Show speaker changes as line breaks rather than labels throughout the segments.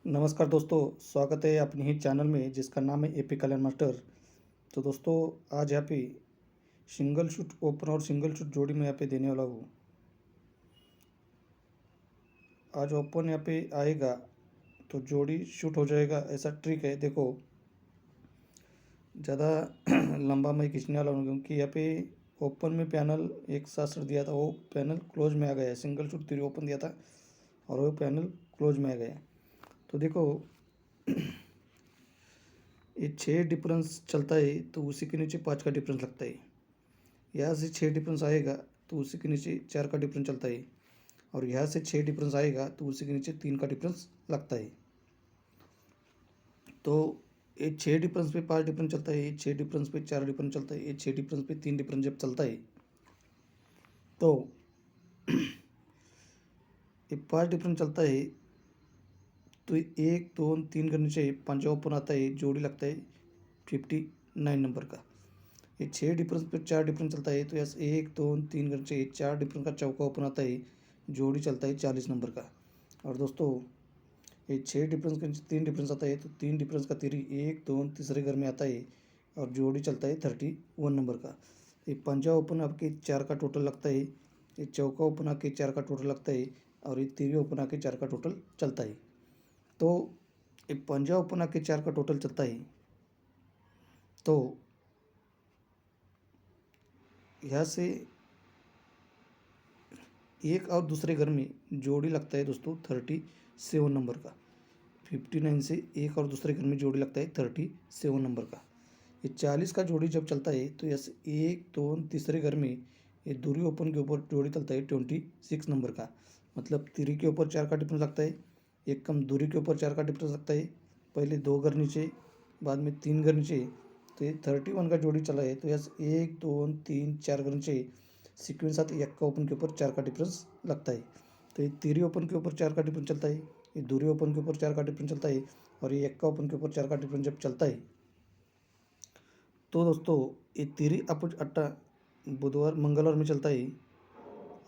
नमस्कार दोस्तों, स्वागत है अपने ही चैनल में जिसका नाम है एपी कल्याण मास्टर। तो दोस्तों, आज यहाँ पे सिंगल शूट ओपन और सिंगल शूट जोड़ी में यहाँ पे देने वाला हूँ। आज ओपन यहाँ पे आएगा तो जोड़ी शूट हो जाएगा, ऐसा ट्रिक है। देखो, ज़्यादा लंबा मैं खींचने वाला हूँ क्योंकि यहाँ पे ओपन में पैनल एक साथ दिया था, वो पैनल क्लोज में आ गया है। सिंगल शूट 3 ओपन दिया था और वो पैनल क्लोज में आ गया। तो देखो, ये 6 डिफरेंस चलता है तो उसी के नीचे 5 का डिफरेंस लगता है। यहाँ से 6 डिफरेंस आएगा तो उसी के नीचे 4 का डिफरेंस चलता है, और यहाँ से 6 डिफरेंस आएगा तो उसी के नीचे 3 का डिफरेंस लगता है। तो ये 6 डिफरेंस पे 5 डिफरेंस चलता है, ये 6 डिफरेंस पे 4 डिफरेंस चलता है, ये 6 डिफरेंस पे 3 डिफरेंस जब चलता है तो ये 5 डिफरेंस चलता है तो 1 2 3 करने से 5 ओपन आता है, जोड़ी लगता है 59 नंबर का। ये 6 डिफरेंस पे 4 डिफरेंस चलता है तो यस 1 2 3 करने से 4 डिफरेंस का चौका ओपन आता है, जोड़ी चलता है 40 नंबर का। और दोस्तों, ये 6 डिफरेंस के नीचे 3 डिफरेंस आता है तो 3 डिफरेंस का तिरी 1 2 तीसरे घर में आता है और जोड़ी चलता है 31 नंबर का। ये पंजा ओपन आपके 4 का टोटल लगता है, ये चौका ओपन आके 4 का टोटल लगता है, और ये तिरी ओपन आके 4 का टोटल चलता है। तो ये पंजा ओपन आके 4 का टोटल चलता है तो यहाँ से एक और दूसरे घर में जोड़ी लगता है दोस्तों 37 नंबर का। 59 से एक और दूसरे घर में जोड़ी लगता है 37 नंबर का। ये 40 का जोड़ी जब चलता है तो यस 1 2 तीसरे घर में ये दूरी ओपन के ऊपर जोड़ी चलता है 26 नंबर का। मतलब तिरी के ऊपर 4 का डिफरेंस लगता है, एक कम दूरी के ऊपर 4 का डिफरेंस लगता है। पहले 2 घर नीचे, बाद में 3 घर नीचे, तो ये 31 का जोड़ी चला है तो यस 1 2 3 4 घर नीचे सीक्वेंस साथ एक का ओपन के ऊपर 4 का डिफरेंस लगता है। तो ये तिरी ओपन के ऊपर 4 का डिफरेंस चलता है, ये दूरी ओपन के ऊपर 4 का डिफरेंस चलता है, और ये एक का ओपन के ऊपर 4 का डिफरेंस जब चलता है तो दोस्तों, ये तिरी अपोज अट्टा बुधवार मंगलवार में चलता है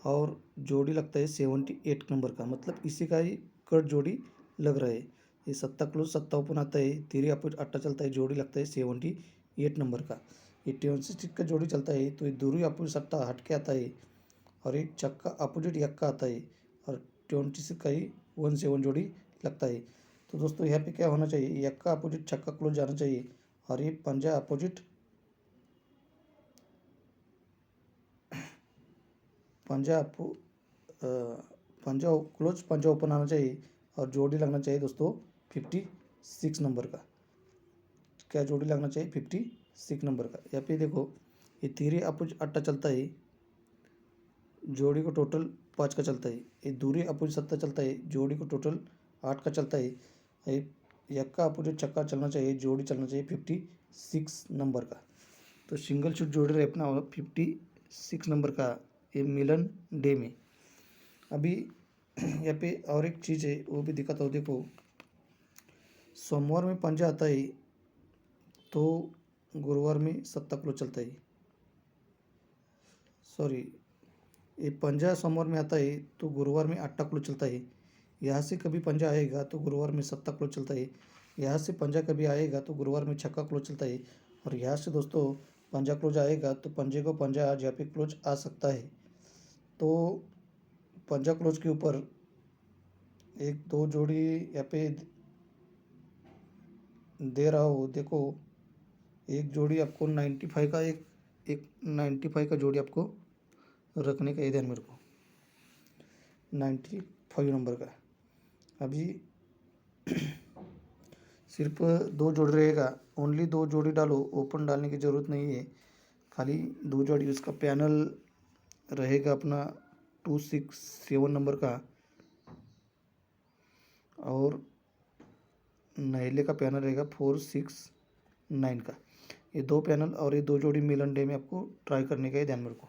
और जोड़ी लगता है 78 नंबर का। मतलब इसी का ही कट जोड़ी लग रहा है। ये सत्ता क्लोज सत्ता ओपन आता है, तिरी अपोज अट्टा चलता है, जोड़ी लगता है 78 नंबर का। ये 26 का जोड़ी चलता है तो ये दूरी अपोजिट सट्टा हट के आता है, और एक छक्का अपोजिट यक्का आता है, और 26 का ही 17 जोड़ी लगता है। तो दोस्तों, यहाँ पे क्या होना चाहिए, यक्का अपोजिट छक्का क्लोज जाना चाहिए, और ये पंजा अपोजिट पंजा अपो अ, पंजा क्लोज पंजा ओपन आना चाहिए, और जोड़ी लगना चाहिए दोस्तों 56 नंबर का। क्या जोड़ी लगना चाहिए 56 नंबर का। यहाँ पे देखो, ये तिरी अपोजिट अट्टा चलता है, जोड़ी को टोटल 5 का चलता है। ये दूरी अपोजिट सत्ता चलता है, जोड़ी को टोटल 8 का चलता है। ये यक्का अपोजिट छक्का चलना चाहिए, जोड़ी चलना चाहिए 56 नंबर का। तो सिंगल शूट जोड़ी रहे अपना 56 नंबर का ये मिलन डे में। अभी यहाँ पे और एक चीज़ है, वो भी दिखाता हूँ। देखो, सोमवार में पंजा आता है तो गुरुवार में सत्ता क्लोज चलता है। सॉरी, ये पंजा सोमवार में आता है तो गुरुवार में अट्टा क्लोज चलता है। यहाँ से कभी पंजा आएगा तो गुरुवार में सत्ता क्लोज चलता है। यहाँ से पंजा कभी आएगा तो गुरुवार में छक्का क्लोज चलता है। और यहाँ से दोस्तों पंजा क्लोज आएगा तो पंजे को पंजा आज यहाँ पे क्लोज आ सकता है। तो पंजा क्लोज के ऊपर एक दो जोड़ी यहाँ पे दे रहा हो। देखो, एक जोड़ी आपको 95 का एक एक 95 का जोड़ी आपको रखने का है ध्यान मेरे को, 95 नंबर का। अभी सिर्फ 2 जोड़ी रहेगा, ओनली 2 जोड़ी डालो, ओपन डालने की ज़रूरत नहीं है। खाली 2 जोड़ी उसका पैनल रहेगा अपना 267 नंबर का, और नहेले का पैनल रहेगा 469 का। ये 2 पैनल और ये 2 जोड़ी मिलन डे में आपको ट्राई करने का है ध्यान मेरे को।